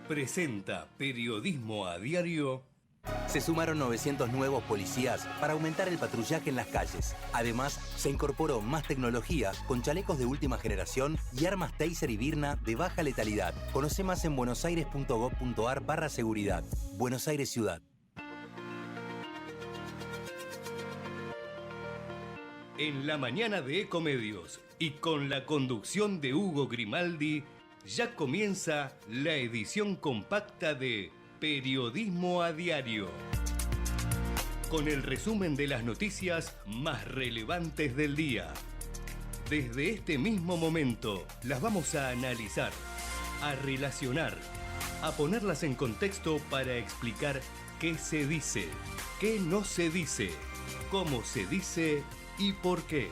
presenta Periodismo a Diario. Se sumaron 900 nuevos policías para aumentar el patrullaje en las calles. Además, se incorporó más tecnología con chalecos de última generación y armas Taser y Birna de baja letalidad. Conoce más en buenosaires.gov.ar/seguridad. Buenos Aires Ciudad. En la mañana de Ecomedios y con la conducción de Hugo Grimaldi, ya comienza la edición compacta de Periodismo a Diario. Con el resumen de las noticias más relevantes del día. Desde este mismo momento las vamos a analizar, a relacionar, a ponerlas en contexto para explicar qué se dice, qué no se dice, cómo se dice y por qué.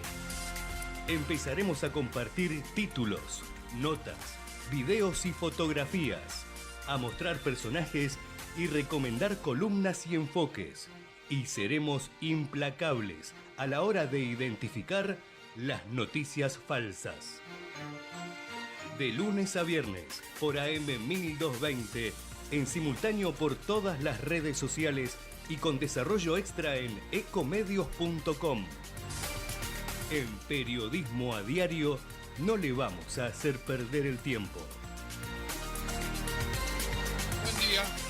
Empezaremos a compartir títulos, notas, videos y fotografías, a mostrar personajes y recomendar columnas y enfoques. Y seremos implacables a la hora de identificar las noticias falsas. De lunes a viernes por AM 1220, en simultáneo por todas las redes sociales y con desarrollo extra en ecomedios.com. En Periodismo a Diario no le vamos a hacer perder el tiempo.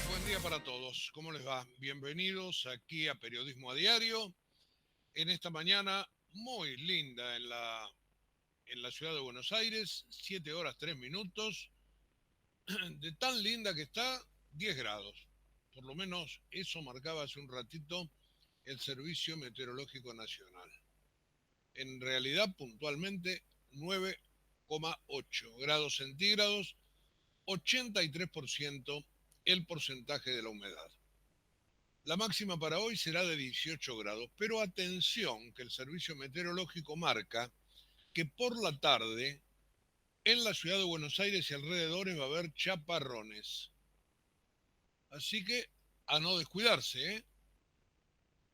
Buen día para todos. ¿Cómo les va? Bienvenidos aquí a Periodismo a Diario. En esta mañana muy linda en la ciudad de Buenos Aires, 7 horas 3 minutos. De tan linda que está, 10 grados. Por lo menos eso marcaba hace un ratito el Servicio Meteorológico Nacional. En realidad, puntualmente, 9,8 grados centígrados, 83% el porcentaje de la humedad. La máxima para hoy será de 18 grados, pero atención que el Servicio Meteorológico marca que por la tarde en la ciudad de Buenos Aires y alrededores va a haber chaparrones. Así que a no descuidarse,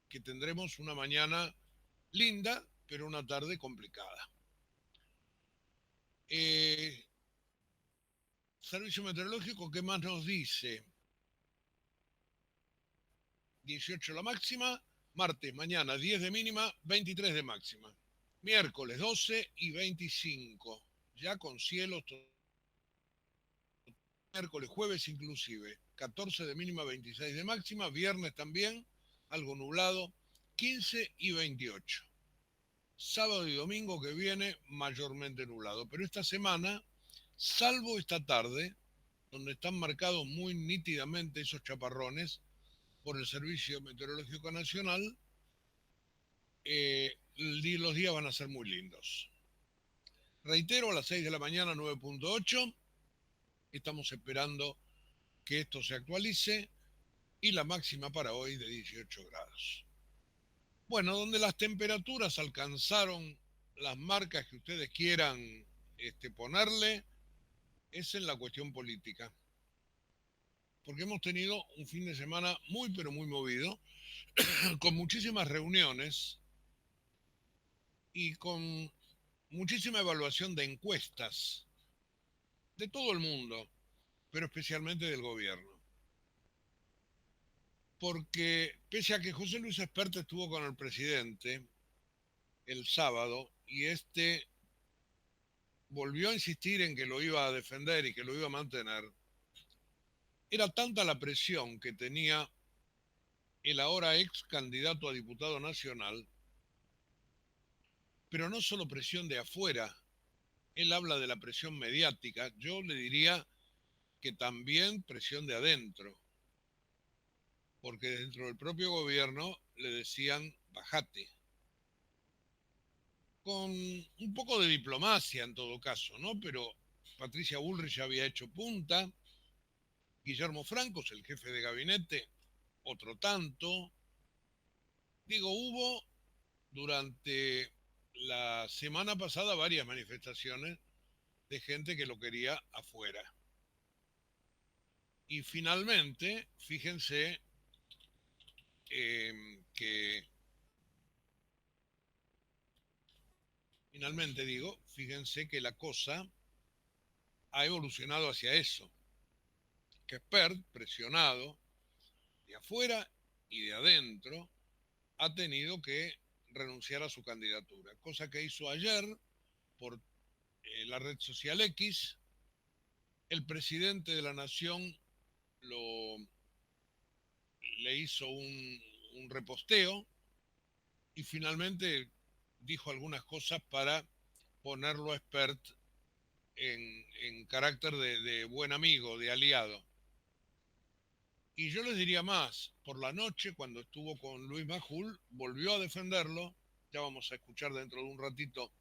que tendremos una mañana linda, pero una tarde complicada. Servicio Meteorológico, ¿qué más nos dice? 18 la máxima, martes, mañana 10 de mínima, 23 de máxima. Miércoles 12 y 25, ya con cielos. Miércoles, jueves inclusive, 14 de mínima, 26 de máxima. Viernes también, algo nublado, 15 y 28. Sábado y domingo que viene, mayormente nublado. Pero esta semana, salvo esta tarde, donde están marcados muy nítidamente esos chaparrones por el Servicio Meteorológico Nacional, los días van a ser muy lindos. Reitero, a las 6 de la mañana, 9.8, estamos esperando que esto se actualice y la máxima para hoy de 18 grados. Bueno, donde las temperaturas alcanzaron las marcas que ustedes quieran ponerle, es en la cuestión política. Porque hemos tenido un fin de semana muy, pero muy movido, con muchísimas reuniones y con muchísima evaluación de encuestas de todo el mundo, pero especialmente del gobierno. Porque pese a que José Luis Espert estuvo con el presidente el sábado y volvió a insistir en que lo iba a defender y que lo iba a mantener, era tanta la presión que tenía el ahora ex candidato a diputado nacional, pero no solo presión de afuera, él habla de la presión mediática, yo le diría que también presión de adentro, porque dentro del propio gobierno le decían bajate, con un poco de diplomacia en todo caso, ¿no? Pero Patricia Bullrich ya había hecho punta, Guillermo Francos, el jefe de gabinete, otro tanto. Digo, hubo durante la semana pasada varias manifestaciones de gente que lo quería afuera. Y finalmente, fíjense que fíjense que la cosa ha evolucionado hacia eso. que Spert, presionado de afuera y de adentro, ha tenido que renunciar a su candidatura, cosa que hizo ayer por la red social X. El presidente de la nación lo, le hizo un reposteo y finalmente dijo algunas cosas para ponerlo a Spert en carácter de buen amigo, de aliado. Y yo les diría más, por la noche, cuando estuvo con Luis Majul, volvió a defenderlo. Ya vamos a escuchar dentro de un ratito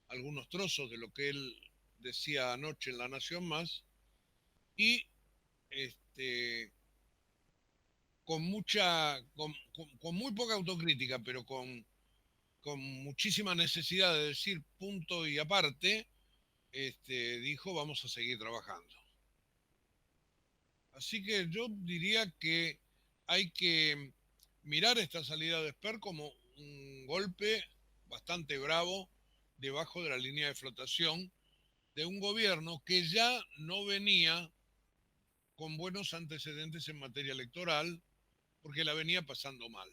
algunos trozos de lo que él decía anoche en La Nación Más. Y este, con muy poca autocrítica, pero con muchísima necesidad de decir punto y aparte, dijo vamos a seguir trabajando. Así que yo diría que hay que mirar esta salida de Esper como un golpe bastante bravo debajo de la línea de flotación de un gobierno que ya no venía con buenos antecedentes en materia electoral porque la venía pasando mal.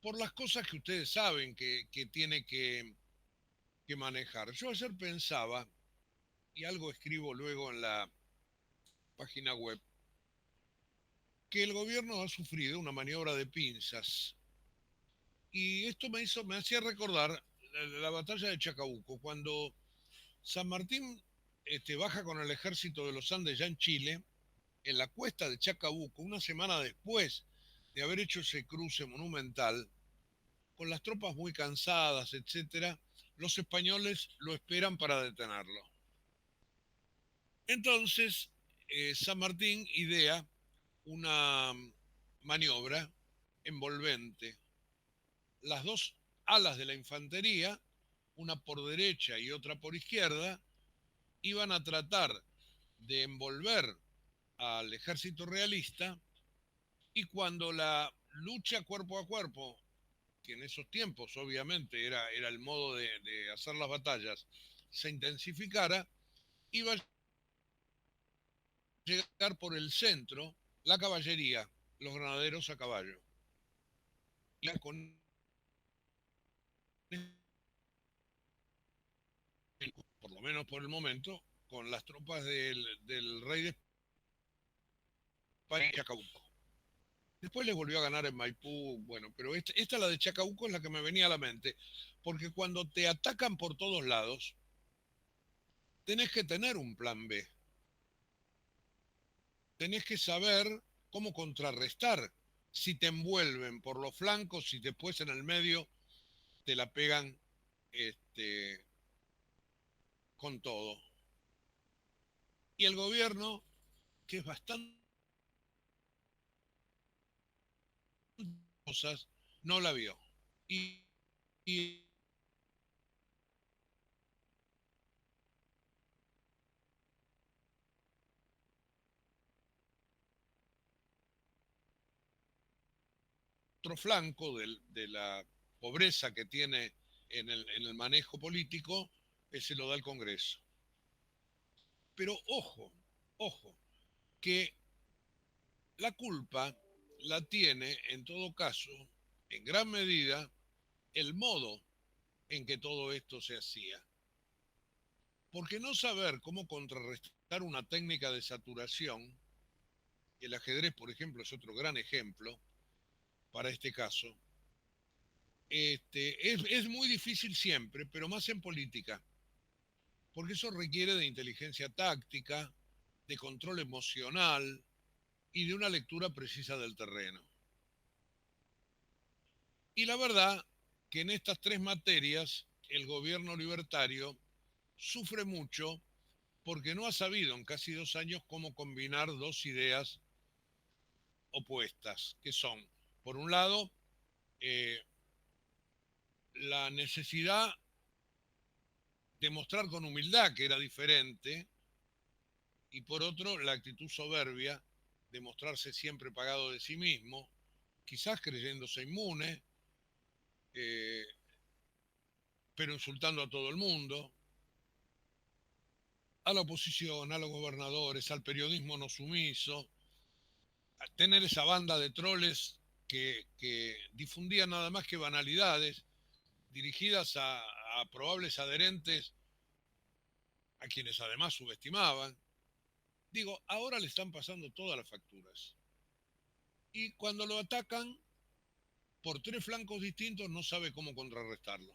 Por las cosas que ustedes saben que tiene que manejar. Yo ayer pensaba, y algo escribo luego en la página web, que el gobierno ha sufrido una maniobra de pinzas. Y esto me hacía recordar la batalla de Chacabuco, cuando San Martín baja con el ejército de los Andes ya en Chile, en la cuesta de Chacabuco, una semana después de haber hecho ese cruce monumental, con las tropas muy cansadas, etcétera, los españoles lo esperan para detenerlo. Entonces, San Martín idea una maniobra envolvente. Las dos alas de la infantería, una por derecha y otra por izquierda, iban a tratar de envolver al ejército realista y cuando la lucha cuerpo a cuerpo, que en esos tiempos obviamente era el modo de hacer las batallas, se intensificara, iba a llegar por el centro la caballería, los granaderos a caballo. Y con por lo menos por el momento, con las tropas del rey de España, Chacabuco. Después les volvió a ganar en Maipú, bueno, pero esta la de Chacabuco es la que me venía a la mente, porque cuando te atacan por todos lados, tenés que tener un plan B, tenés que saber cómo contrarrestar si te envuelven por los flancos, si después en el medio te la pegan con todo. Y el gobierno, que es bastante cosas, no la vio. Y otro flanco de la pobreza que tiene en el manejo político, se lo da el Congreso. Pero ojo, ojo, que la culpa la tiene, en todo caso, en gran medida, el modo en que todo esto se hacía. Porque no saber cómo contrarrestar una técnica de saturación, el ajedrez, por ejemplo, es otro gran ejemplo para este caso, es muy difícil siempre, pero más en política, porque eso requiere de inteligencia táctica, de control emocional y de una lectura precisa del terreno. Y la verdad que en estas tres materias el gobierno libertario sufre mucho porque no ha sabido en casi 2 años cómo combinar dos ideas opuestas, que son, por un lado, eh, la necesidad de mostrar con humildad que era diferente, y por otro, la actitud soberbia de mostrarse siempre pagado de sí mismo, quizás creyéndose inmune, eh, pero insultando a todo el mundo. a la oposición, a los gobernadores, al periodismo no sumiso, a tener esa banda de troles que difundían nada más que banalidades dirigidas a probables adherentes a quienes además subestimaban. Digo, ahora le están pasando todas las facturas. Y cuando lo atacan por tres flancos distintos, no sabe cómo contrarrestarlo.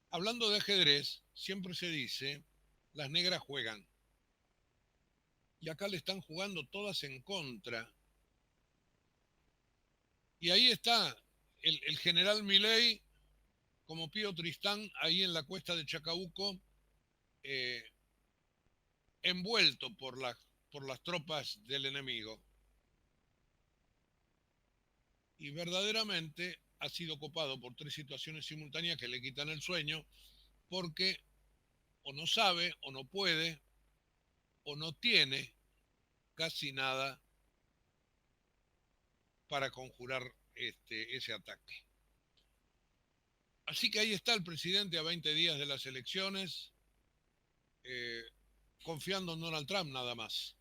Hablando de ajedrez, siempre se dice, las negras juegan. Y acá le están jugando todas en contra. Y ahí está el general Milei, como Pío Tristán, ahí en la cuesta de Chacabuco, eh, envuelto por las tropas del enemigo. Y verdaderamente ha sido copado por tres situaciones simultáneas que le quitan el sueño, porque o no sabe, o no puede, o no tiene casi nada para conjurar ese ataque. Así que ahí está el presidente a 20 días de las elecciones, confiando en Donald Trump nada más.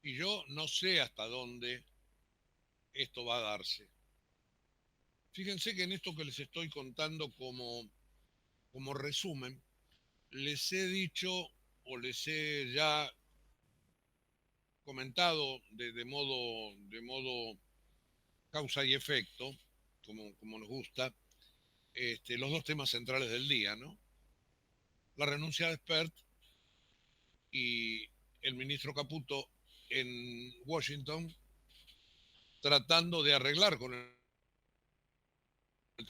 Y yo no sé hasta dónde esto va a darse. Fíjense que en esto que les estoy contando como resumen, les he dicho o les he ya comentado de modo causa y efecto, como nos gusta, los dos temas centrales del día, ¿no? La renuncia de Spert y el ministro Caputo en Washington tratando de arreglar con el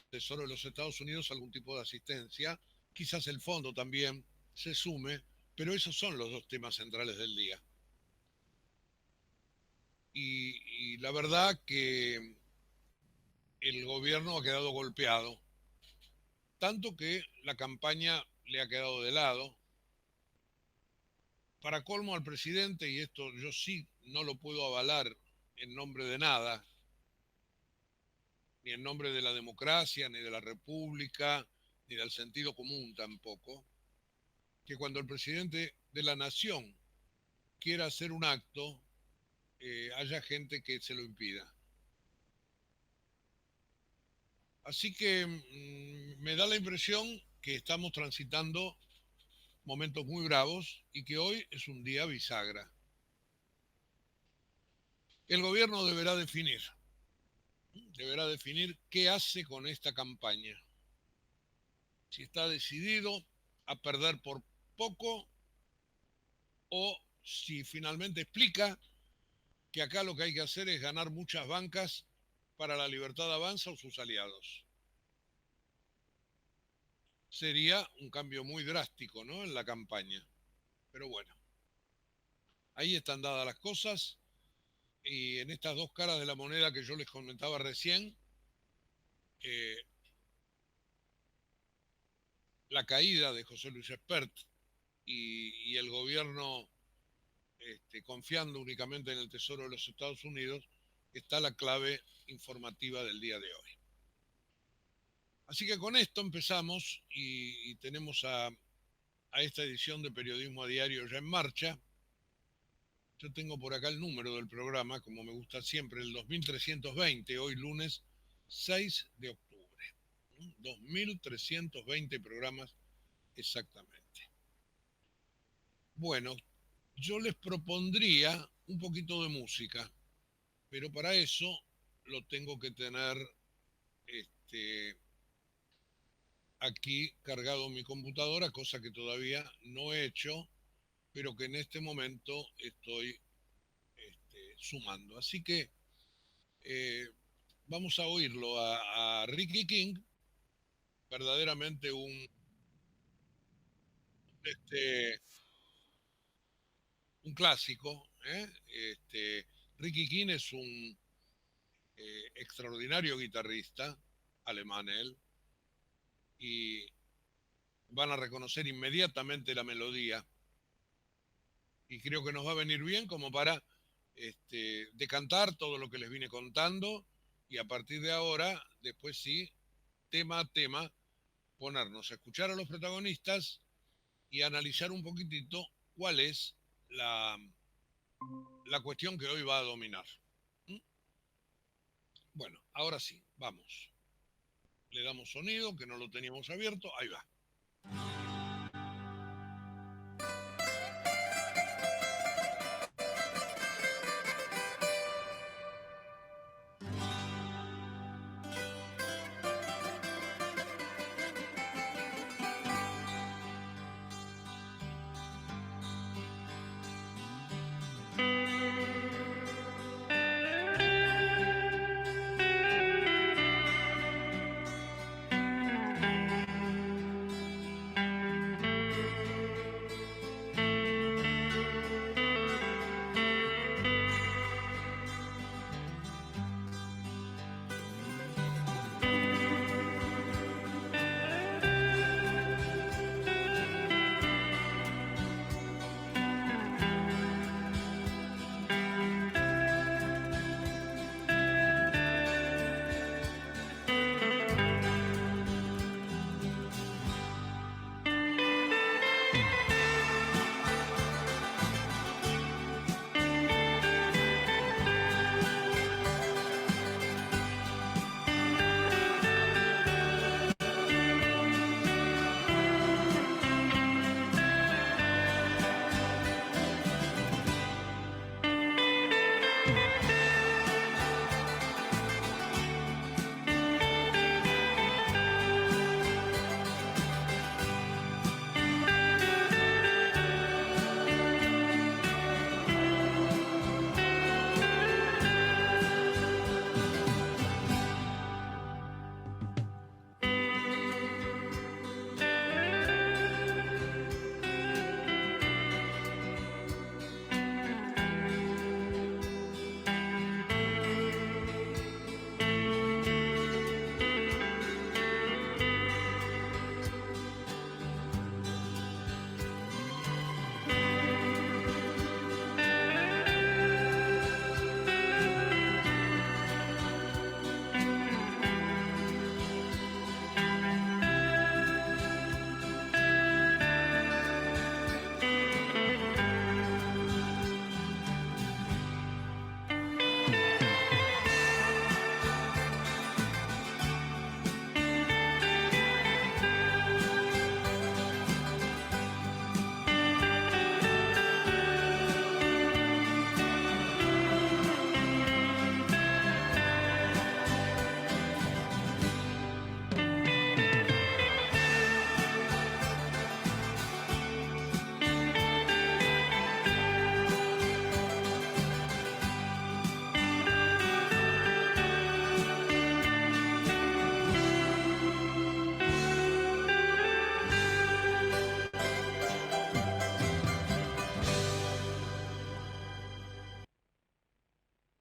Tesoro de los Estados Unidos algún tipo de asistencia. Quizás el fondo también se sume, pero esos son los dos temas centrales del día. Y la verdad que el gobierno ha quedado golpeado, tanto que la campaña le ha quedado de lado. Para colmo al presidente, y esto yo sí no lo puedo avalar en nombre de nada, ni en nombre de la democracia, ni de la república, ni del sentido común tampoco, que cuando el presidente de la nación quiera hacer un acto, haya gente que se lo impida. Así que me da la impresión que estamos transitando momentos muy bravos y que hoy es un día bisagra. El gobierno deberá definir qué hace con esta campaña. Si está decidido a perder por poco o si finalmente explica que acá lo que hay que hacer es ganar muchas bancas para la Libertad Avanza o sus aliados. Sería un cambio muy drástico, ¿no?, en la campaña. Pero bueno, ahí están dadas las cosas y en estas dos caras de la moneda que yo les comentaba recién, la caída de José Luis Espert y el gobierno confiando únicamente en el Tesoro de los Estados Unidos, está la clave informativa del día de hoy. Así que con esto empezamos y tenemos a esta edición de Periodismo a Diario ya en marcha. Yo tengo por acá el número del programa, como me gusta siempre, el 2320, hoy lunes 6 de octubre. 2320 programas exactamente. Bueno, yo les propondría un poquito de música, pero para eso lo tengo que tener aquí cargado en mi computadora, cosa que todavía no he hecho, pero que en este momento estoy sumando. Así que vamos a oírlo a Ricky King, verdaderamente un clásico. Ricky King es un extraordinario guitarrista, alemán él, y van a reconocer inmediatamente la melodía. Y creo que nos va a venir bien como para decantar todo lo que les vine contando y a partir de ahora, después sí, tema a tema, ponernos a escuchar a los protagonistas y analizar un poquitito cuál es la cuestión que hoy va a dominar. ¿Mm? Bueno, ahora sí, vamos. Le damos sonido, que no lo teníamos abierto. Ahí va.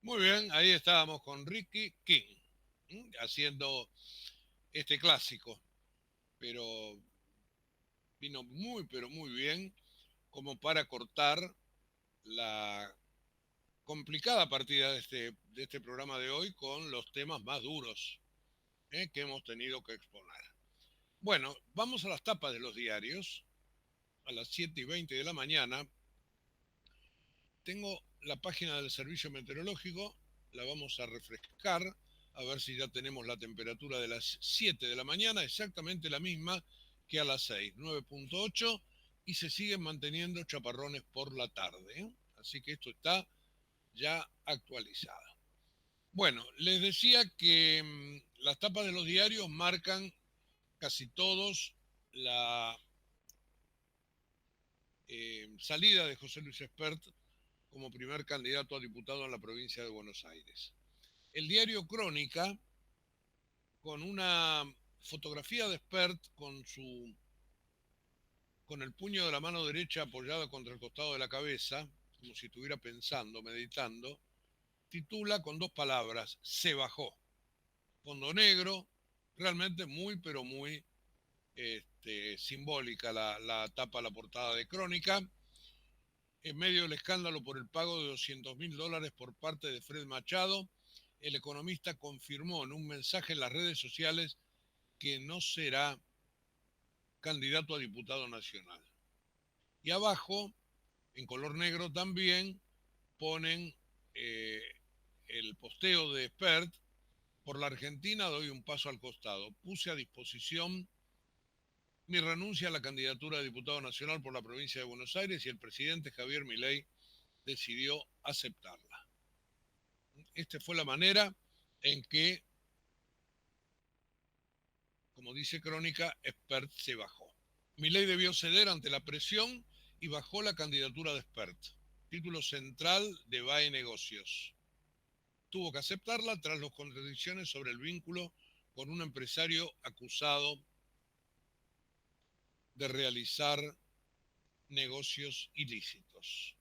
Muy bien, ahí estábamos con Ricky King, haciendo este clásico, pero vino muy, pero muy bien como para cortar la complicada partida de este programa de hoy con los temas más duros que hemos tenido que exponer. Bueno, vamos a las tapas de los diarios. A las 7:20 de la mañana tengo la página del servicio meteorológico, la vamos a refrescar, a ver si ya tenemos la temperatura de las 7 de la mañana, exactamente la misma que a las 6, 9.8, y se siguen manteniendo chaparrones por la tarde. Así que esto está ya actualizado. Bueno, les decía que las tapas de los diarios marcan casi todos la salida de José Luis Espert como primer candidato a diputado en la provincia de Buenos Aires. El diario Crónica, con una fotografía de Espert con el puño de la mano derecha apoyado contra el costado de la cabeza, como si estuviera pensando, meditando, titula con dos palabras: se bajó. Fondo negro, realmente muy, pero muy simbólica la tapa, la portada de Crónica. En medio del escándalo por el pago de $200.000 por parte de Fred Machado, el economista confirmó en un mensaje en las redes sociales que no será candidato a diputado nacional. Y abajo, en color negro también, ponen eh, el posteo de Spert: por la Argentina doy un paso al costado. Puse a disposición mi renuncia a la candidatura de diputado nacional por la provincia de Buenos Aires y el presidente Javier Milei decidió aceptarla. Esta fue la manera en que, como dice Crónica, Spert se bajó. Milei debió ceder ante la presión y bajó la candidatura de Spert. Título central de BAE Negocios. Tuvo que aceptarla tras las contradicciones sobre el vínculo con un empresario acusado de realizar negocios ilícitos.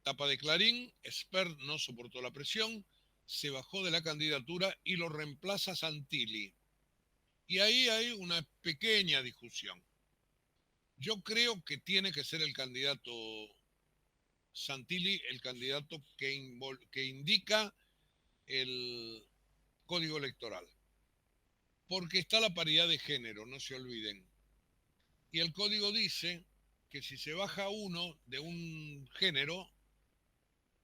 Tapa de Clarín: Spert no soportó la presión, se bajó de la candidatura y lo reemplaza Santilli. Y ahí hay una pequeña discusión. Yo creo que tiene que ser el candidato Santilli, el candidato que indica el código electoral. Porque está la paridad de género, no se olviden. Y el código dice que si se baja uno de un género,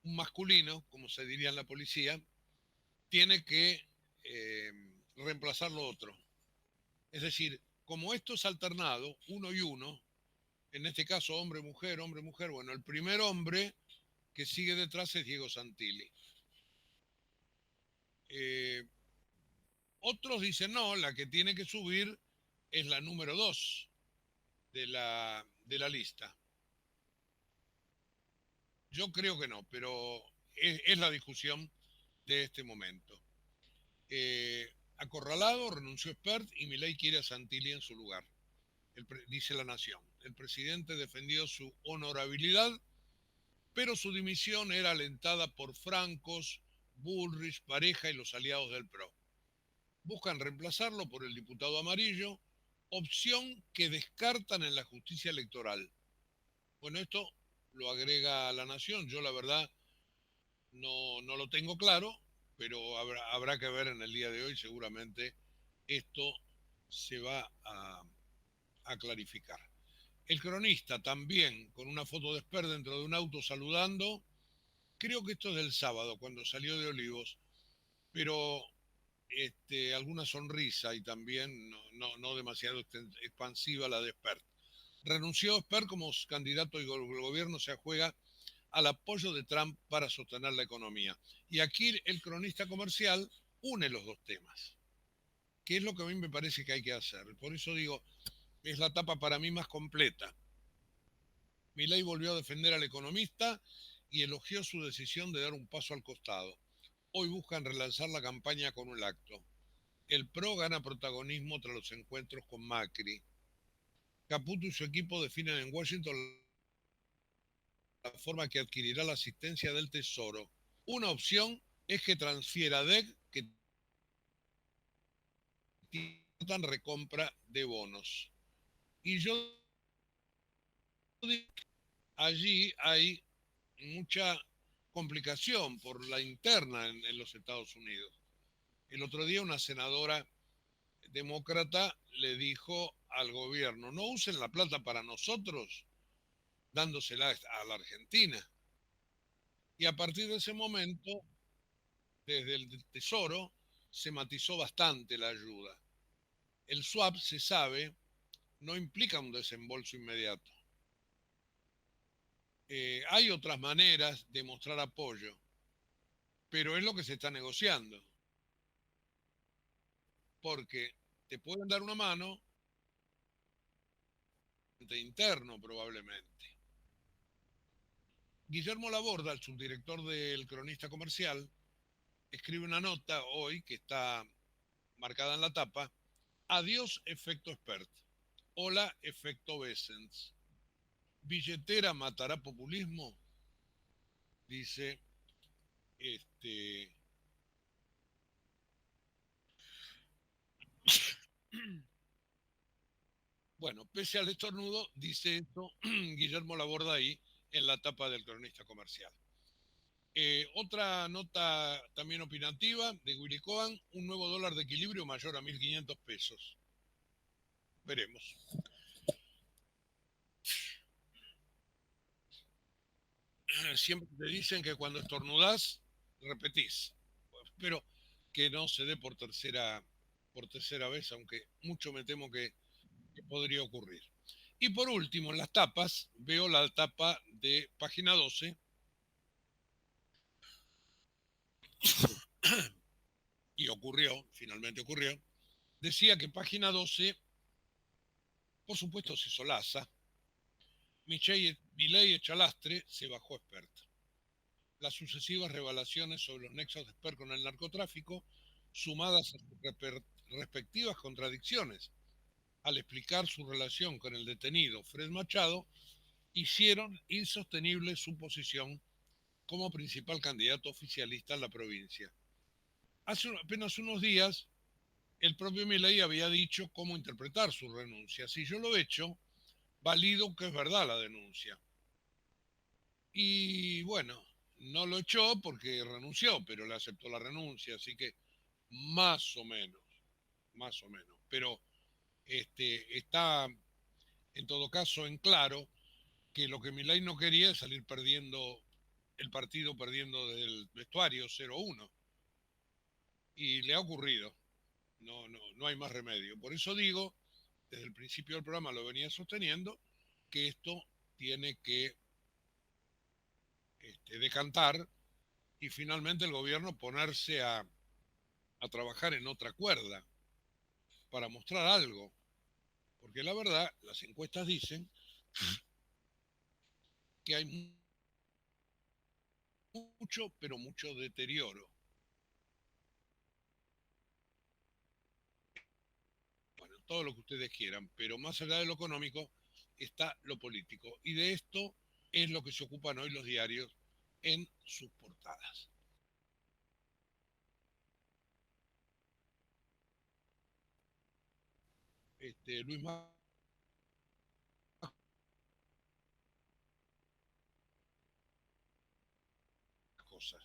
un masculino, como se diría en la policía, tiene que reemplazar lo otro. Es decir, como esto es alternado, uno y uno, en este caso hombre-mujer, hombre-mujer, bueno, el primer hombre que sigue detrás es Diego Santilli. Otros dicen, no, la que tiene que subir es la número 2 de la lista. Yo creo que no, pero es la discusión de este momento. Acorralado, renunció Spert y Milei quiere a Santilli en su lugar. Dice La Nación. El presidente defendió su honorabilidad, pero su dimisión era alentada por Francos, Bullrich, Pareja y los aliados del PRO. Buscan reemplazarlo por el diputado Amarillo, opción que descartan en la justicia electoral. Bueno, esto lo agrega La Nación. Yo la verdad no lo tengo claro, pero habrá que ver en el día de hoy. Seguramente esto se va a clarificar. El Cronista también, con una foto de Spert dentro de un auto saludando. Creo que esto es del sábado, cuando salió de Olivos, pero alguna sonrisa y también no demasiado expansiva la de Spert. Renunció Spert como candidato y el gobierno se juega al apoyo de Trump para sostener la economía. Y aquí el Cronista Comercial une los dos temas, que es lo que a mí me parece que hay que hacer. Por eso digo, es la etapa para mí más completa. Milei volvió a defender al economista y elogió su decisión de dar un paso al costado. Hoy buscan relanzar la campaña con un acto. El PRO gana protagonismo tras los encuentros con Macri. Caputo y su equipo definen en Washington la forma que adquirirá la asistencia del Tesoro. Una opción es que transfiera a DEC, que tienen recompra de bonos. Y yo digo que allí hay mucha complicación por la interna en los Estados Unidos. El otro día una senadora demócrata le dijo al gobierno: no usen la plata para nosotros, dándosela a la Argentina. Y a partir de ese momento, desde el Tesoro, se matizó bastante la ayuda. El swap, se sabe, no implica un desembolso inmediato. Hay otras maneras de mostrar apoyo, pero es lo que se está negociando. Porque te pueden dar una mano de interno probablemente. Guillermo Laborda, el subdirector del Cronista Comercial, escribe una nota hoy que está marcada en la tapa: adiós efecto Spert, hola efecto Bessens. Billetera matará populismo, dice bueno, pese al estornudo, dice esto Guillermo Laborda ahí en la tapa del Cronista Comercial. Otra nota también opinativa de Willy Cohen: un nuevo dólar de equilibrio mayor a 1.500 pesos. Veremos. siempre te dicen que cuando estornudás, repetís. Pero que no se dé por tercera vez, aunque mucho me temo que podría ocurrir. Y por último, en las tapas, veo la tapa de página 12 y ocurrió, finalmente ocurrió, decía que página 12, por supuesto, se solaza. Milei Echalastre se bajó experta. Las sucesivas revelaciones sobre los nexos de Esper con el narcotráfico, sumadas a sus respectivas contradicciones al explicar su relación con el detenido Fred Machado, hicieron insostenible su posición como principal candidato oficialista en la provincia. Hace apenas unos días, el propio Milei había dicho cómo interpretar su renuncia. Si yo lo he hecho, valido que es verdad la denuncia. Y bueno, no lo echó porque renunció, pero le aceptó la renuncia, así que más o menos, más o menos. Pero está en todo caso en claro que lo que Milei no quería es salir perdiendo el partido, perdiendo del vestuario 0-1. Y le ha ocurrido. No hay más remedio. Por eso digo, desde el principio del programa lo venía sosteniendo, que esto tiene que decantar y finalmente el gobierno ponerse a trabajar en otra cuerda para mostrar algo. Porque la verdad, las encuestas dicen que hay mucho, pero mucho deterioro. Bueno, todo lo que ustedes quieran, pero más allá de lo económico está lo político. Y de esto es lo que se ocupan hoy los diarios en sus portadas. Luis, más cosas.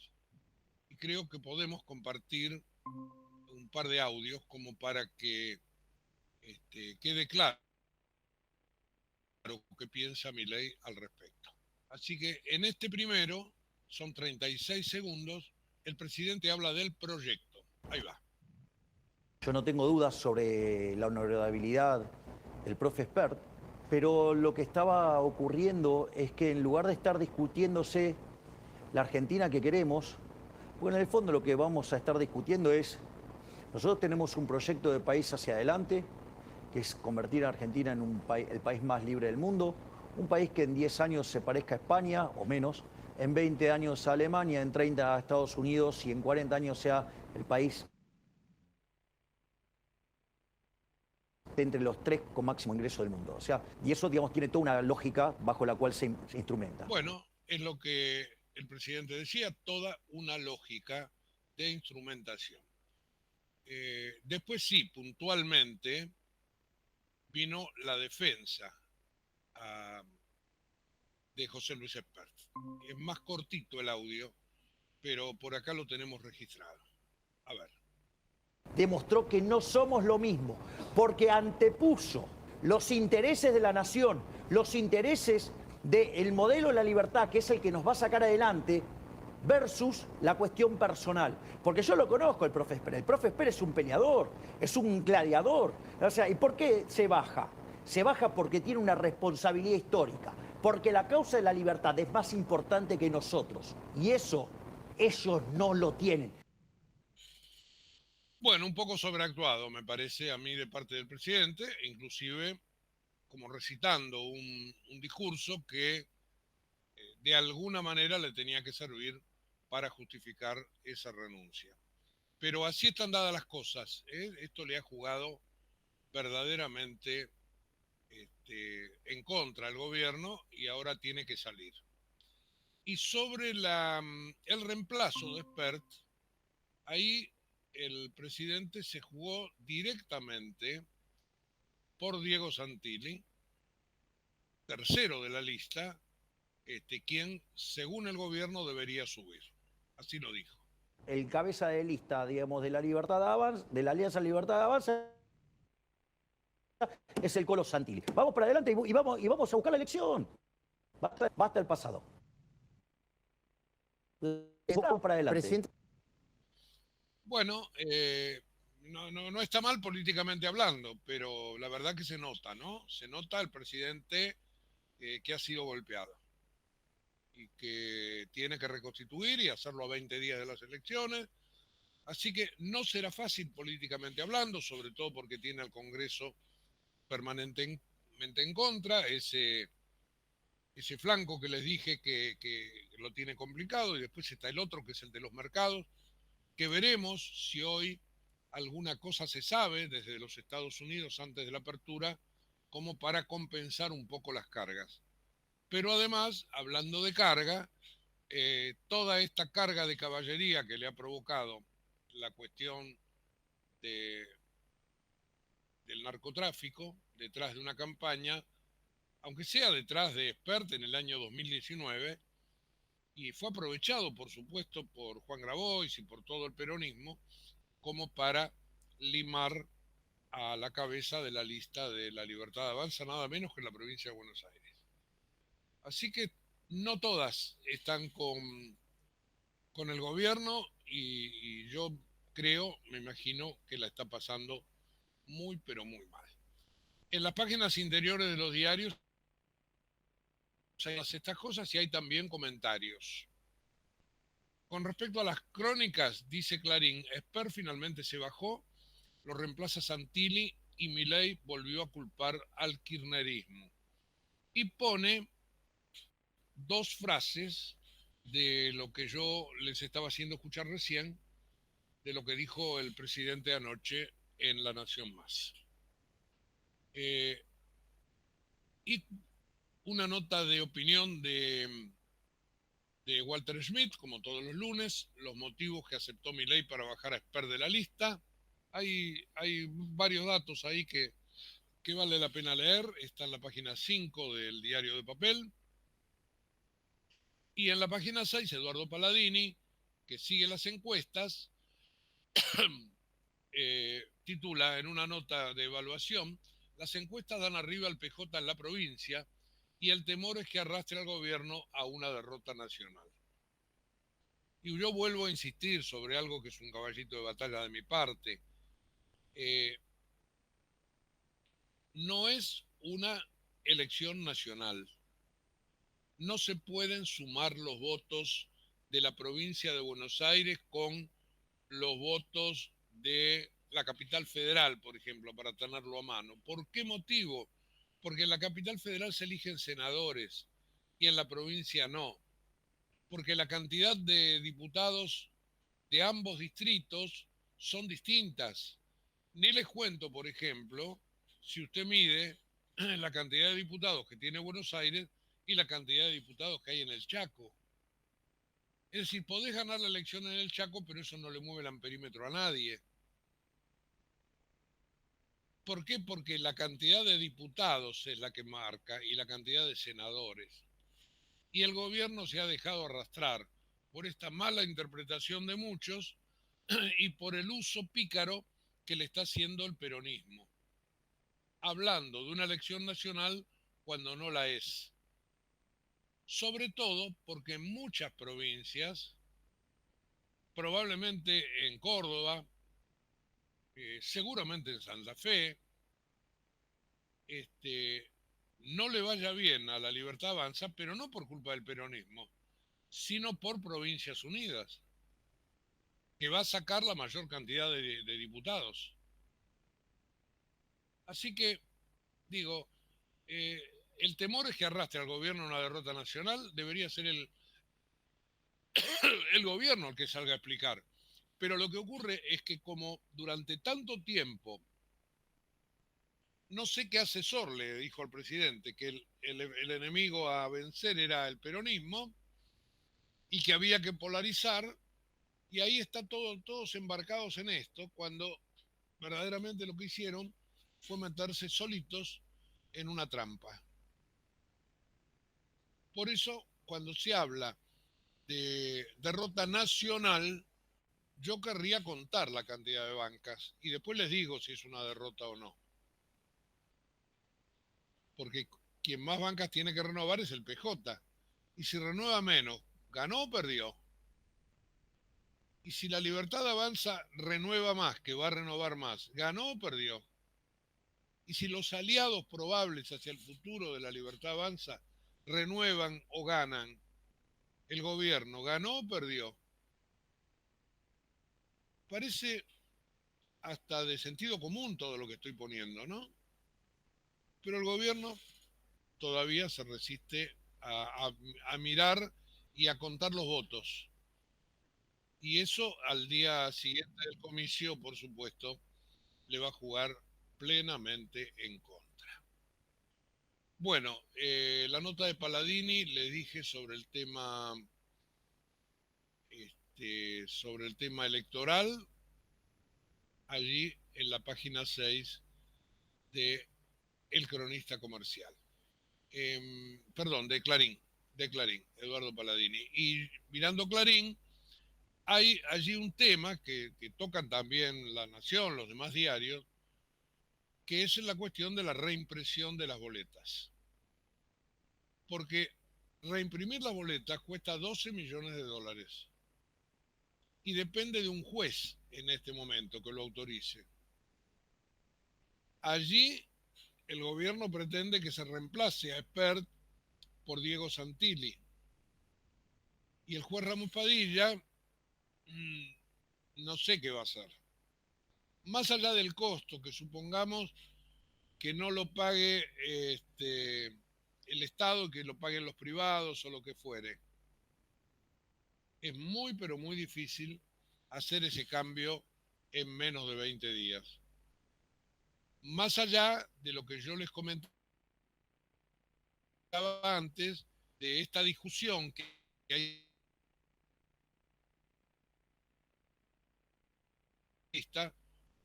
Y creo que podemos compartir un par de audios como para que quede claro qué piensa Milei al respecto. Así que en este primero, son 36 segundos, el presidente habla del proyecto. Ahí va. Yo no tengo dudas sobre la honorabilidad del profe Espert, pero lo que estaba ocurriendo es que en lugar de estar discutiéndose la Argentina que queremos, porque en el fondo lo que vamos a estar discutiendo es, nosotros tenemos un proyecto de país hacia adelante, que es convertir a Argentina en el país más libre del mundo, un país que en 10 años se parezca a España, o menos, en 20 años a Alemania, en 30 a Estados Unidos y en 40 años sea el país entre los 3 con máximo ingreso del mundo. O sea, y eso, digamos, tiene toda una lógica bajo la cual se instrumenta. Bueno, es lo que el presidente decía, toda una lógica de instrumentación. Después sí, puntualmente, vino la defensa de José Luis Espert. Es más cortito el audio, pero por acá lo tenemos registrado. A ver. Demostró que no somos lo mismo, porque antepuso los intereses de la nación, los intereses del modelo de la libertad, que es el que nos va a sacar adelante, versus la cuestión personal. Porque yo lo conozco, el profe Espert. El profe Espert es un peleador, es un gladiador. O sea, ¿y por qué se baja? Se baja porque tiene una responsabilidad histórica, porque la causa de la libertad es más importante que nosotros. Y eso, ellos no lo tienen. Bueno, un poco sobreactuado, me parece a mí, de parte del presidente, inclusive como recitando un discurso que de alguna manera le tenía que servir para justificar esa renuncia. Pero así están dadas las cosas. Esto le ha jugado verdaderamente en contra al gobierno y ahora tiene que salir. Y sobre el reemplazo de Espert, ahí el presidente se jugó directamente por Diego Santilli, tercero de la lista, quien, según el gobierno, debería subir. Así lo dijo. El cabeza de lista, digamos, de la Libertad de Avanza, de la Alianza Libertad de Avanza, es el Colo Santilli. Vamos para adelante y vamos a buscar la elección. Basta el pasado. Vamos para adelante. Presidente. Bueno, no está mal políticamente hablando, pero la verdad que se nota, ¿no? Se nota el presidente que ha sido golpeado y que tiene que reconstituir y hacerlo a 20 días de las elecciones. Así que no será fácil políticamente hablando, sobre todo porque tiene al Congreso permanentemente en contra, ese flanco que les dije que lo tiene complicado, y después está el otro que es el de los mercados, que veremos si hoy alguna cosa se sabe desde los Estados Unidos antes de la apertura como para compensar un poco las cargas. Pero además, hablando de carga, toda esta carga de caballería que le ha provocado la cuestión de, del narcotráfico detrás de una campaña, aunque sea detrás de Expert en el año 2019, y fue aprovechado, por supuesto, por Juan Grabois y por todo el peronismo, como para limar a la cabeza de la lista de la Libertad Avanza, nada menos que en la provincia de Buenos Aires. Así que no todas están con el gobierno y yo creo, me imagino que la está pasando muy, pero muy mal. En las páginas interiores de los diarios hay estas cosas y hay también comentarios. Con respecto a las crónicas, dice Clarín, Esper finalmente se bajó, lo reemplaza Santilli y Milei volvió a culpar al kirchnerismo. Y pone dos frases de lo que yo les estaba haciendo escuchar recién, de lo que dijo el presidente anoche en La Nación Más. Y una nota de opinión de Walter Schmidt, como todos los lunes, los motivos que aceptó Milei para bajar a Esper de la lista. Hay varios datos ahí que vale la pena leer. Está en la página 5 del Diario de Papel. Y en la página 6, Eduardo Palladini, que sigue las encuestas, titula en una nota de evaluación, las encuestas dan arriba al PJ en la provincia y el temor es que arrastre al gobierno a una derrota nacional. Y yo vuelvo a insistir sobre algo que es un caballito de batalla de mi parte. No es una elección nacional. No se pueden sumar los votos de la provincia de Buenos Aires con los votos de la capital federal, por ejemplo, para tenerlo a mano. ¿Por qué motivo? Porque en la capital federal se eligen senadores y en la provincia no. Porque la cantidad de diputados de ambos distritos son distintas. Ni les cuento, por ejemplo, si usted mide la cantidad de diputados que tiene Buenos Aires y la cantidad de diputados que hay en el Chaco. Es decir, podés ganar la elección en el Chaco, pero eso no le mueve el amperímetro a nadie. ¿Por qué? Porque la cantidad de diputados es la que marca y la cantidad de senadores. Y el gobierno se ha dejado arrastrar por esta mala interpretación de muchos y por el uso pícaro que le está haciendo el peronismo, hablando de una elección nacional cuando no la es. Sobre todo porque en muchas provincias, probablemente en Córdoba, seguramente en Santa Fe, no le vaya bien a la Libertad Avanza, pero no por culpa del peronismo, sino por Provincias Unidas, que va a sacar la mayor cantidad de diputados. Así que, digo, el temor es que arrastre al gobierno a una derrota nacional, debería ser el gobierno el que salga a explicar. Pero lo que ocurre es que como durante tanto tiempo, no sé qué asesor le dijo al presidente que el enemigo a vencer era el peronismo y que había que polarizar, y ahí está todos embarcados en esto, cuando verdaderamente lo que hicieron fue meterse solitos en una trampa. Por eso, cuando se habla de derrota nacional, yo querría contar la cantidad de bancas y después les digo si es una derrota o no. Porque quien más bancas tiene que renovar es el PJ. Y si renueva menos, ¿ganó o perdió? Y si la Libertad Avanza renueva más, que va a renovar más, ¿ganó o perdió? Y si los aliados probables hacia el futuro de la Libertad Avanza renuevan o ganan, ¿el gobierno ganó o perdió? Parece hasta de sentido común todo lo que estoy poniendo, ¿no? Pero el gobierno todavía se resiste a mirar y a contar los votos. Y eso al día siguiente del comicio, por supuesto, le va a jugar plenamente en contra. Bueno, la nota de Palladini le dije sobre el tema electoral, allí en la página 6 de El Cronista Comercial. Perdón, de Clarín, Eduardo Palladini. Y mirando Clarín, hay allí un tema que tocan también La Nación, los demás diarios, que es la cuestión de la reimpresión de las boletas. Porque reimprimir las boletas cuesta 12 millones de dólares. Y depende de un juez en este momento que lo autorice. Allí el gobierno pretende que se reemplace a Espert por Diego Santilli. Y el juez Ramos Padilla, no sé qué va a hacer. Más allá del costo, que supongamos que no lo pague el Estado, que lo paguen los privados o lo que fuere. Es muy, pero muy difícil hacer ese cambio en menos de 20 días. Más allá de lo que yo les comentaba antes, de esta discusión que hay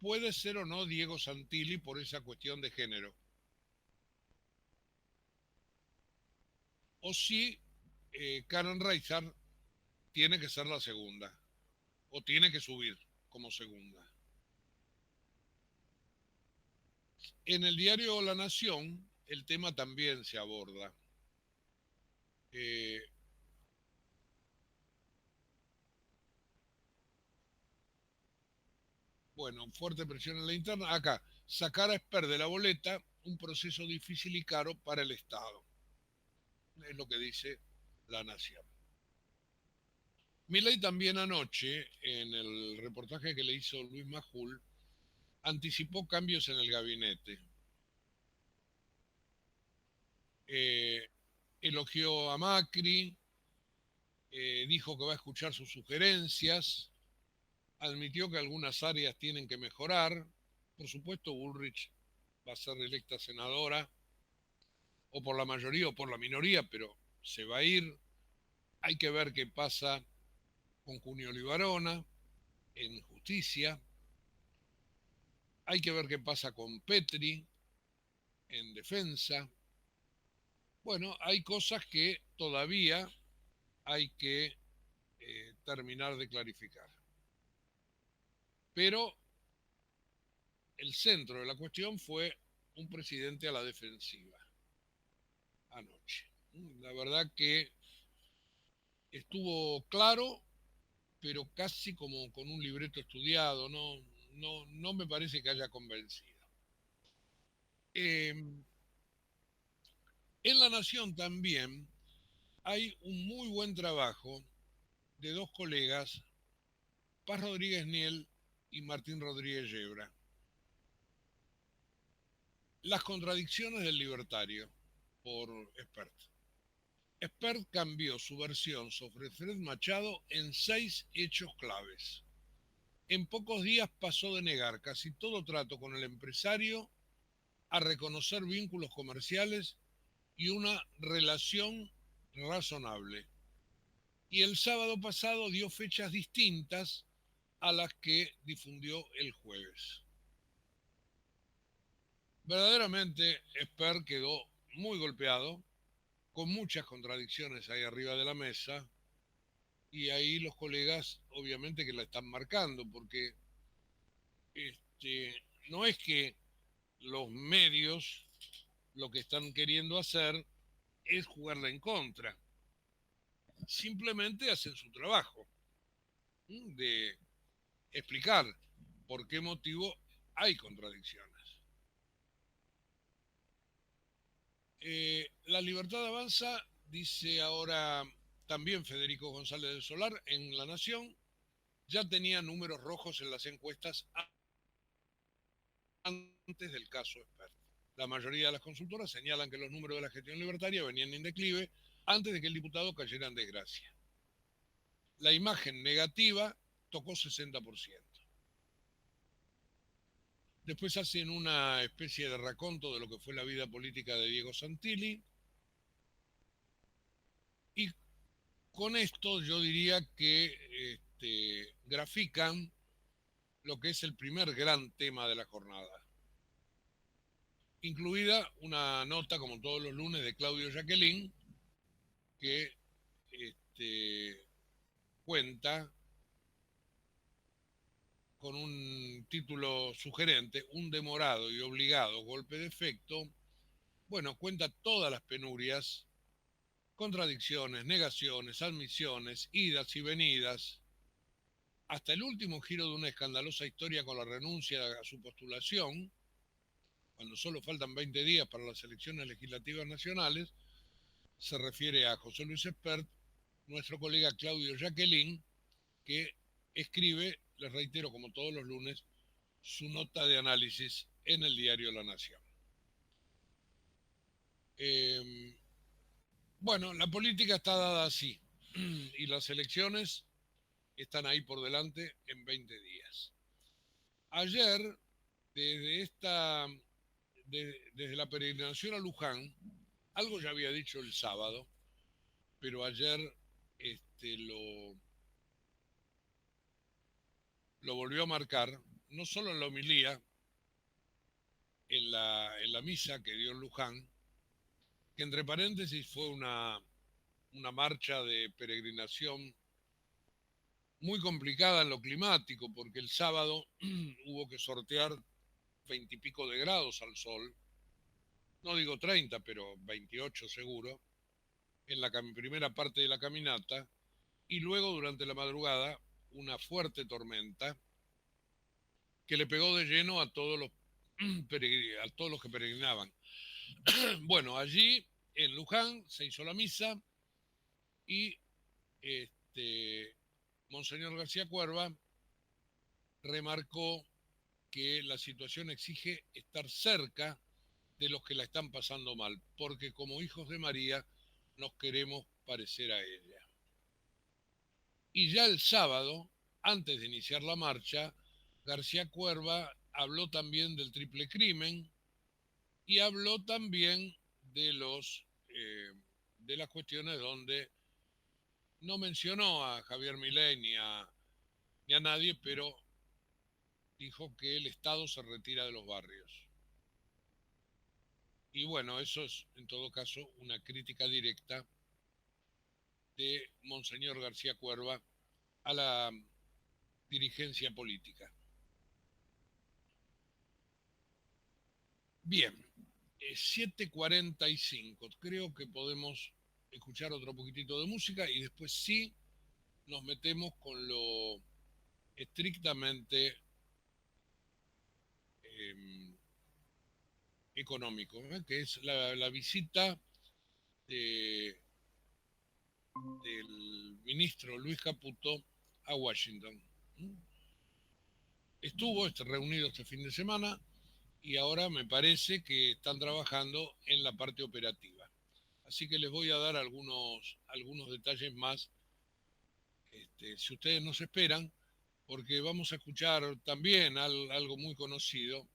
puede ser o no Diego Santilli por esa cuestión de género. O si Karen Reichert tiene que ser la segunda, o tiene que subir como segunda. En el diario La Nación, el tema también se aborda. Bueno, fuerte presión en la interna. Acá, sacar a Esper de la boleta, un proceso difícil y caro para el Estado. Es lo que dice La Nación. Milei también anoche, en el reportaje que le hizo Luis Majul, anticipó cambios en el gabinete. Elogió a Macri, dijo que va a escuchar sus sugerencias, admitió que algunas áreas tienen que mejorar. Por supuesto, Bullrich va a ser electa senadora, o por la mayoría o por la minoría, pero se va a ir. Hay que ver qué pasa con Cunio Libarona en justicia. Hay que ver qué pasa con Petri en defensa. Bueno, hay cosas que todavía hay que terminar de clarificar. Pero el centro de la cuestión fue un presidente a la defensiva anoche. La verdad que estuvo claro, pero casi como con un libreto estudiado, no me parece que haya convencido. En La Nación también hay un muy buen trabajo de dos colegas, Paz Rodríguez Niel y Martín Rodríguez Yebra. Las contradicciones del libertario, por Espert. Espert cambió su versión sobre Fred Machado en 6 hechos claves. En pocos días pasó de negar casi todo trato con el empresario a reconocer vínculos comerciales y una relación razonable. Y el sábado pasado dio fechas distintas a las que difundió el jueves. Verdaderamente, Esper quedó muy golpeado, con muchas contradicciones ahí arriba de la mesa, y ahí los colegas obviamente que la están marcando, porque no es que los medios lo que están queriendo hacer es jugarla en contra, simplemente hacen su trabajo. de explicar por qué motivo hay contradicciones. La libertad avanza, dice ahora también Federico González del Solar en La Nación, ya tenía números rojos en las encuestas antes del caso Spert. La mayoría de las consultoras señalan que los números de la gestión libertaria venían en declive antes de que el diputado cayera en desgracia. La imagen negativa tocó 60%. Después hacen una especie de raconto de lo que fue la vida política de Diego Santilli. Y con esto yo diría que grafican lo que es el primer gran tema de la jornada. Incluida una nota, como todos los lunes, de Claudio Jacquelin, que cuenta con un título sugerente, un demorado y obligado golpe de efecto. Bueno, cuenta todas las penurias, contradicciones, negaciones, admisiones, idas y venidas, hasta el último giro de una escandalosa historia con la renuncia a su postulación, cuando solo faltan 20 días para las elecciones legislativas nacionales. Se refiere a José Luis Espert, nuestro colega Claudio Jacquelin, que escribe, les reitero, como todos los lunes, su nota de análisis en el diario La Nación. Bueno, la política está dada así y las elecciones están ahí por delante en 20 días. Ayer, desde la peregrinación a Luján, algo ya había dicho el sábado, pero ayer lo volvió a marcar, no solo en la homilía, en la misa que dio en Luján, que entre paréntesis fue una marcha de peregrinación muy complicada en lo climático, porque el sábado hubo que sortear 20 y pico de grados al sol, no digo 30, pero 28 seguro, en la primera parte de la caminata, y luego durante la madrugada una fuerte tormenta que le pegó de lleno a todos los que peregrinaban. Bueno, allí en Luján se hizo la misa y Monseñor García Cuerva remarcó que la situación exige estar cerca de los que la están pasando mal, porque como hijos de María nos queremos parecer a ella. Y ya el sábado, antes de iniciar la marcha, García Cuerva habló también del triple crimen y habló también de las cuestiones donde no mencionó a Javier Milei ni a nadie, pero dijo que el Estado se retira de los barrios. Y bueno, eso es en todo caso una crítica directa de Monseñor García Cuerva a la dirigencia política. Bien, 7:45. Creo que podemos escuchar otro poquitito de música y después sí nos metemos con lo estrictamente económico, que es la visita del ministro Luis Caputo a Washington. Estuvo reunido este fin de semana y ahora me parece que están trabajando en la parte operativa. Así que les voy a dar algunos detalles más, si ustedes nos esperan, porque vamos a escuchar también algo muy conocido,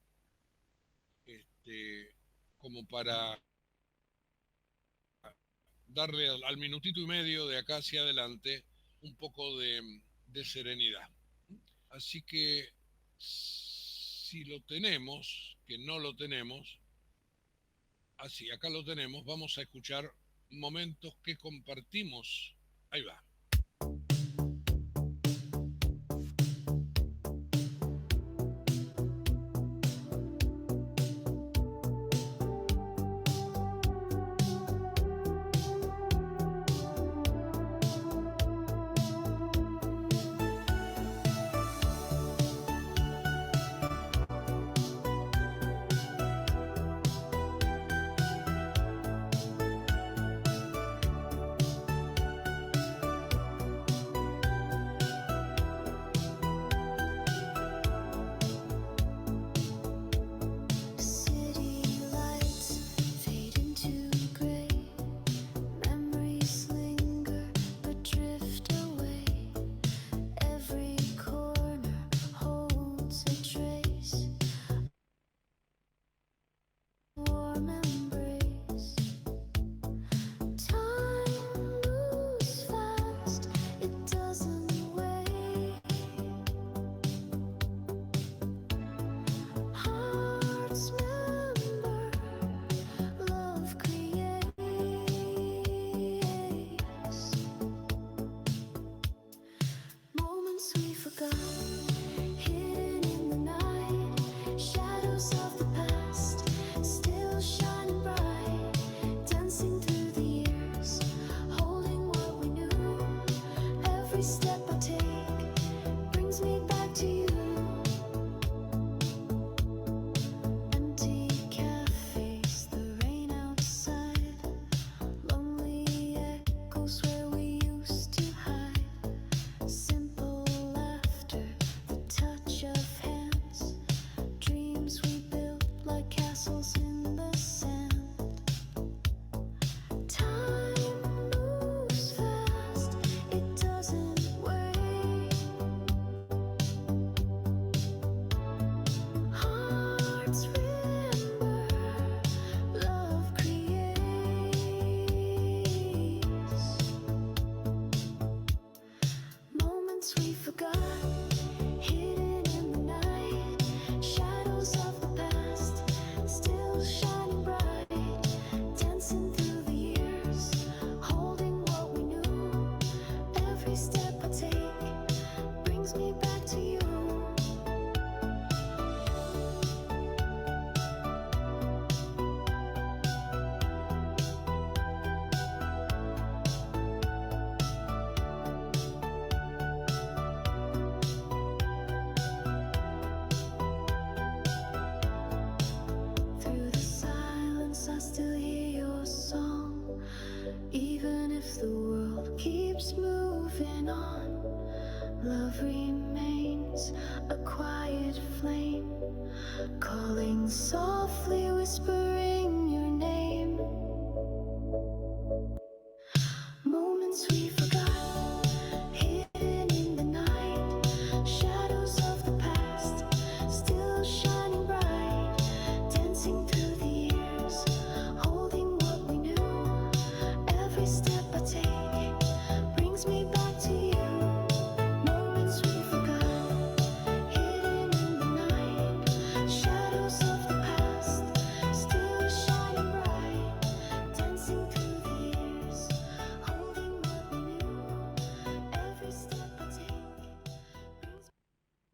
como para darle al minutito y medio de acá hacia adelante un poco de serenidad. Así que si lo tenemos, que no lo tenemos, así, acá lo tenemos, vamos a escuchar momentos que compartimos. Ahí va.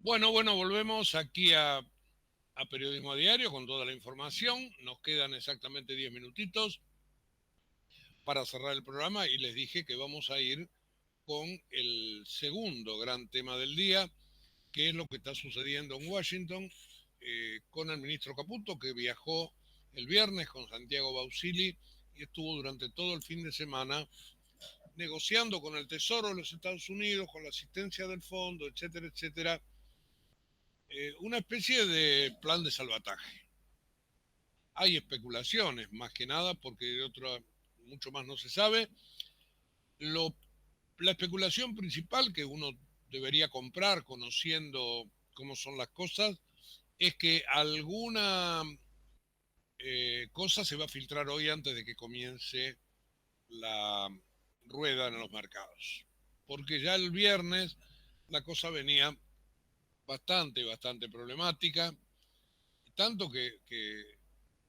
Bueno, volvemos aquí a Periodismo a Diario con toda la información. Nos quedan exactamente 10 minutitos para cerrar el programa y les dije que vamos a ir con el segundo gran tema del día, que es lo que está sucediendo en Washington con el ministro Caputo, que viajó el viernes con Santiago Bausili y estuvo durante todo el fin de semana negociando con el Tesoro de los Estados Unidos, con la asistencia del fondo, etcétera, etcétera, una especie de plan de salvataje. Hay especulaciones, más que nada, porque de otra mucho más no se sabe. La especulación principal que uno debería comprar, conociendo cómo son las cosas, es que alguna cosa se va a filtrar hoy antes de que comience la rueda en los mercados. Porque ya el viernes la cosa venía bastante problemática, tanto que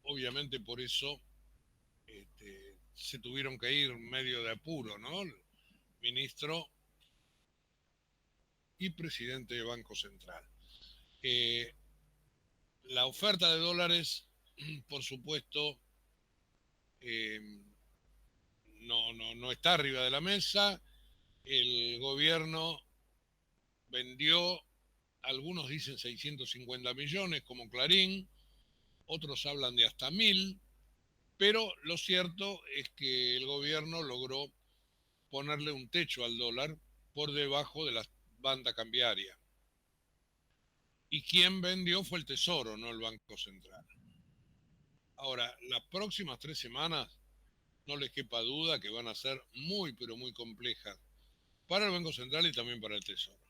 obviamente por eso se tuvieron que ir medio de apuro, ¿no? El ministro y presidente del Banco Central. La oferta de dólares, por supuesto, no está arriba de la mesa. El gobierno vendió, algunos dicen 650 millones como Clarín, otros hablan de hasta 1.000, pero lo cierto es que el gobierno logró ponerle un techo al dólar por debajo de la banda cambiaria. Y quien vendió fue el Tesoro, no el Banco Central. Ahora, las próximas 3 semanas, no les quepa duda que van a ser muy, pero muy complejas para el Banco Central y también para el Tesoro,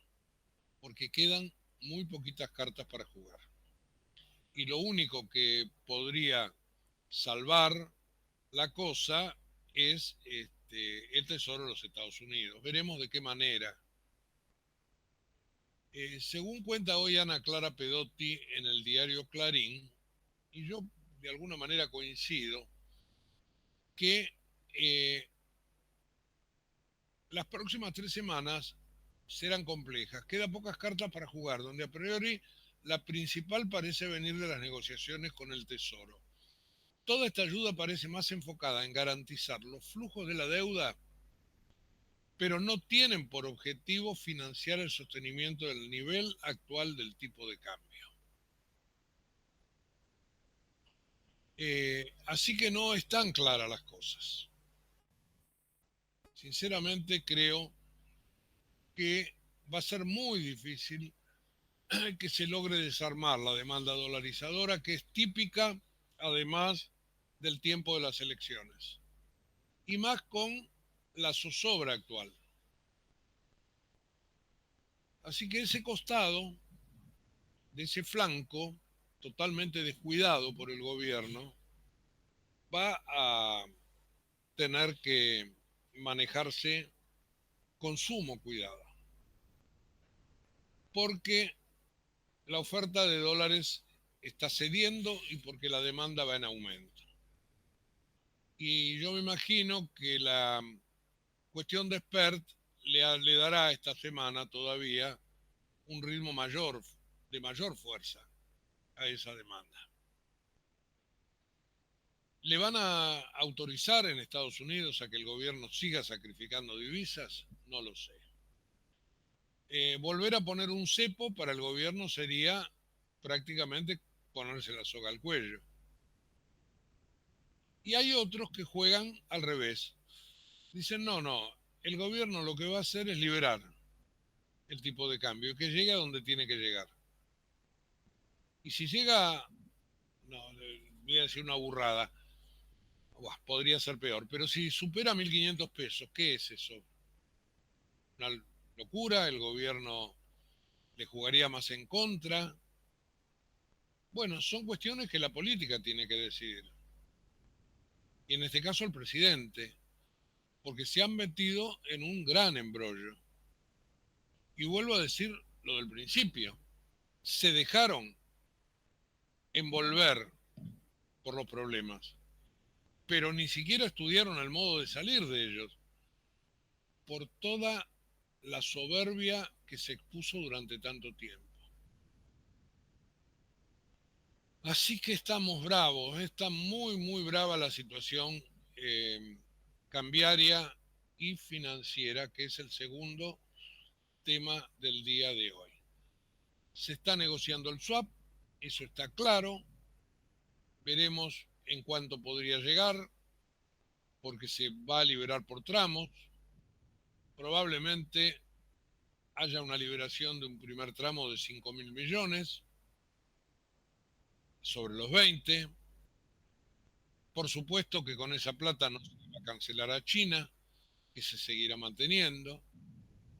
porque quedan muy poquitas cartas para jugar. Y lo único que podría salvar la cosa es el Tesoro de los Estados Unidos. Veremos de qué manera. Según cuenta hoy Ana Clara Pedotti en el diario Clarín, y yo de alguna manera coincido, que las próximas 3 semanas serán complejas. Quedan pocas cartas para jugar, donde a priori la principal parece venir de las negociaciones con el Tesoro. Toda esta ayuda parece más enfocada en garantizar los flujos de la deuda, pero no tienen por objetivo financiar el sostenimiento del nivel actual del tipo de cambio. Así que no están claras las cosas. Sinceramente creo que va a ser muy difícil que se logre desarmar la demanda dolarizadora, que es típica, además, del tiempo de las elecciones. Y más con la zozobra actual. Así que ese costado, de ese flanco, totalmente descuidado por el gobierno, va a tener que manejarse con sumo cuidado. Porque la oferta de dólares está cediendo y porque la demanda va en aumento. Y yo me imagino que la cuestión de Spert le dará esta semana todavía un ritmo mayor, de mayor fuerza a esa demanda. ¿Le van a autorizar en Estados Unidos a que el gobierno siga sacrificando divisas? No lo sé. Volver a poner un cepo para el gobierno sería prácticamente ponerse la soga al cuello. Y hay otros que juegan al revés. Dicen, no, el gobierno lo que va a hacer es liberar el tipo de cambio, que llegue a donde tiene que llegar. Y si llega, no, voy a decir una burrada, podría ser peor, pero si supera 1.500 pesos, ¿qué es eso? ¿Una locura? ¿El gobierno le jugaría más en contra? Bueno, son cuestiones que la política tiene que decidir. Y en este caso el presidente, porque se han metido en un gran embrollo. Y vuelvo a decir lo del principio, se dejaron envolver por los problemas, pero ni siquiera estudiaron el modo de salir de ellos, por toda la soberbia que se expuso durante tanto tiempo. Así que estamos bravos, está muy brava la situación cambiaria y financiera, que es el segundo tema del día de hoy. Se está negociando el swap, eso está claro, veremos en cuánto podría llegar, porque se va a liberar por tramos, probablemente haya una liberación de un primer tramo de 5.000 millones sobre los 20. Por supuesto que con esa plata no se va a cancelar a China, que se seguirá manteniendo,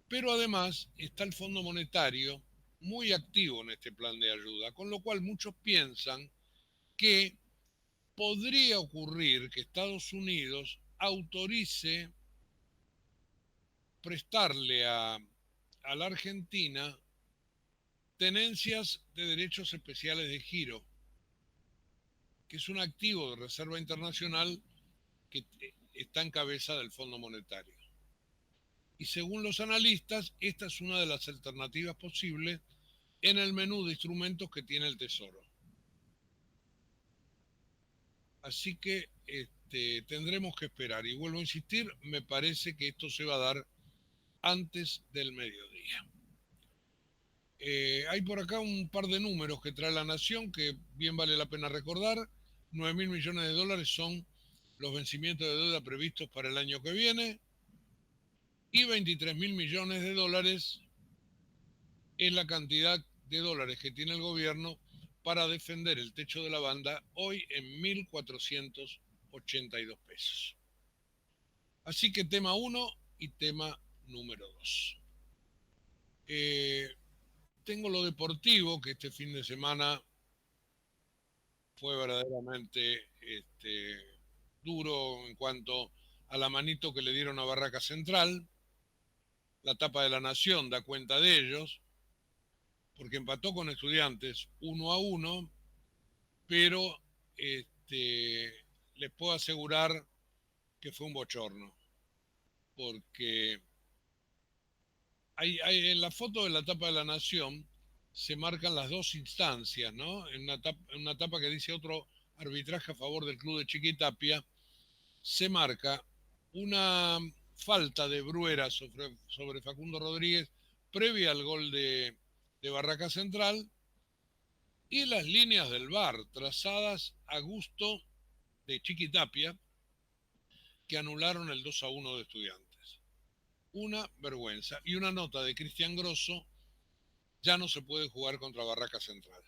pero además está el Fondo Monetario muy activo en este plan de ayuda, con lo cual muchos piensan que podría ocurrir que Estados Unidos autorice prestarle a la Argentina tenencias de derechos especiales de giro, que es un activo de reserva internacional que está en cabeza del Fondo Monetario. Y según los analistas, esta es una de las alternativas posibles en el menú de instrumentos que tiene el Tesoro. Así que tendremos que esperar. Y vuelvo a insistir, me parece que esto se va a dar antes del mediodía. Hay por acá un par de números que trae la Nación que bien vale la pena recordar. 9.000 millones de dólares son los vencimientos de deuda previstos para el año que viene y 23.000 millones de dólares es la cantidad de dólares que tiene el gobierno para defender el techo de la banda hoy en 1.482 pesos. Así que tema 1 y tema número 2. Tengo lo deportivo, que este fin de semana fue verdaderamente duro en cuanto a la manito que le dieron a Barraca Central. La tapa de La Nación da cuenta de ellos, porque empató con Estudiantes 1-1, pero les puedo asegurar que fue un bochorno, porque en la foto de la tapa de La Nación se marcan las dos instancias, ¿no? En una tapa que dice otro arbitraje a favor del club de Chiquitapia, se marca una falta de Bruera sobre Facundo Rodríguez previa al gol de Barraca Central y las líneas del VAR trazadas a gusto de Chiquitapia que anularon el 2-1 de Estudiantes. Una vergüenza. Y una nota de Cristian Grosso: ya no se puede jugar contra Barraca Central.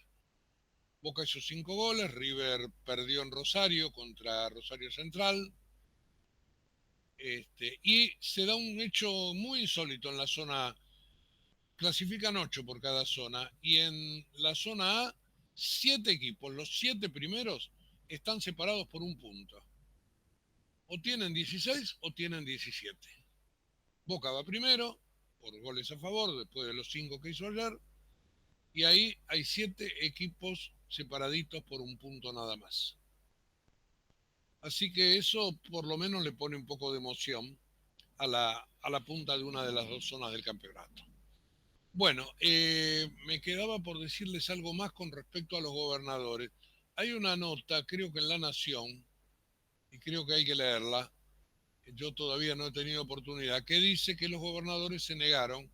Boca hizo 5 goles, River perdió en Rosario contra Rosario Central. Y se da un hecho muy insólito en la zona. Clasifican 8 por cada zona, y en la zona A 7 equipos, los 7 primeros están separados por un punto. O tienen 16 o tienen 17. Boca va primero por goles a favor después de los 5 que hizo ayer, y ahí hay 7 equipos separaditos por un punto nada más. Así que eso por lo menos le pone un poco de emoción a la punta de una de las dos zonas del campeonato. Bueno, me quedaba por decirles algo más con respecto a los gobernadores. Hay una nota, creo que en La Nación, y creo que hay que leerla, yo todavía no he tenido oportunidad, que dice que los gobernadores se negaron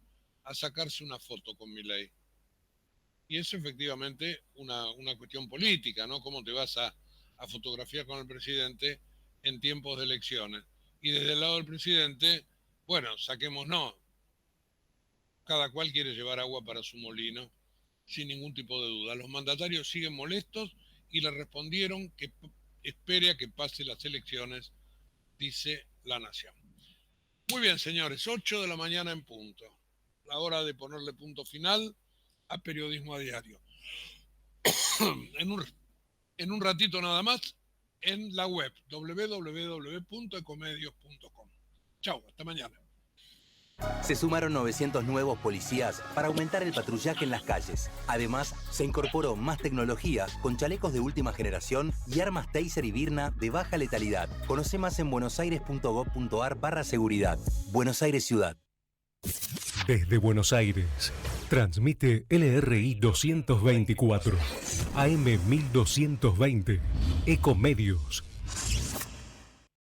a sacarse una foto con Milei. Y es efectivamente una cuestión política, ¿no? ¿Cómo te vas a fotografiar con el presidente en tiempos de elecciones? Y desde el lado del presidente, bueno, saquémonos. Cada cual quiere llevar agua para su molino, sin ningún tipo de duda. Los mandatarios siguen molestos y le respondieron que espere a que pasen las elecciones, dice La Nación. Muy bien, señores, 8 de la mañana en punto. La hora de ponerle punto final a Periodismo a Diario. En un ratito nada más, en la web www.ecomedios.com. Chau, hasta mañana. Se sumaron 900 nuevos policías para aumentar el patrullaje en las calles. Además, se incorporó más tecnología con chalecos de última generación y armas Taser y Birna de baja letalidad. Conoce más en buenosaires.gov.ar/seguridad. Buenos Aires Ciudad. Desde Buenos Aires, transmite LRI 224, AM 1220, Ecomedios.